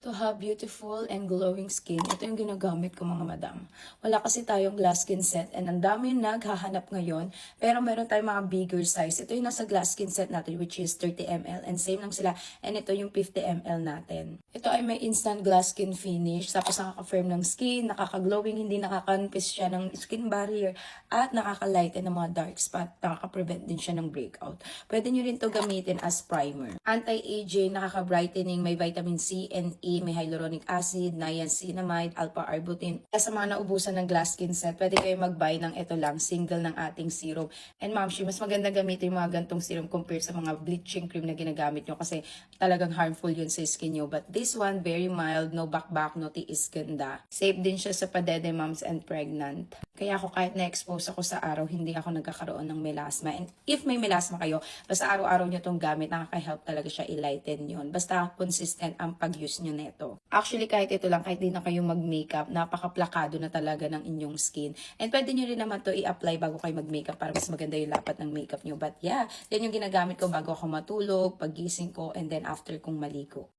To have beautiful and glowing skin, ito yung ginagamit ko mga madam. Wala kasi tayong glass skin set and ang dami naghahanap ngayon. Pero meron tayong mga bigger size. Ito yung nasa glass skin set natin which is 30 ml and same lang sila. And ito yung 50 ml natin. Ito ay may instant glass skin finish. Tapos nakaka-firm ng skin, nakaka-glowing, hindi nakaka-nipis siya ng skin barrier at nakaka-lighten ng mga dark spot. Nakaka-prevent din siya ng breakout. Pwede nyo rin to gamitin as primer. Anti-aging, nakaka-brightening, may vitamin C and E, may hyaluronic acid, niacinamide, alpha-arbutin. Sa mga naubusan ng glass skin set, pwede kayo mag-buy ng ito lang, single ng ating serum. And mamshi, mas maganda gamitin yung mga gantong serum compared sa mga bleaching cream na ginagamit nyo kasi talagang harmful yun sa skin nyo. But this one, very mild, no bakbak, no tiis, ganda. Safe din siya sa padede moms and pregnant. Kaya ako kahit na-expose ako sa araw, hindi ako nagkakaroon ng melasma. And if may melasma kayo, basta araw-araw nyo itong gamit, nakaka-help talaga siya i-lighten yun. Basta consistent ang pag-use nyo neto. Actually, kahit ito lang, kahit di na kayo mag-makeup, napaka-plakado na talaga ng inyong skin. And pwede nyo rin naman to i-apply bago kayo mag-makeup para mas maganda yung lapat ng makeup nyo. But yeah, yan yung ginagamit ko bago ako matulog, paggising ko, and then after kong maligo.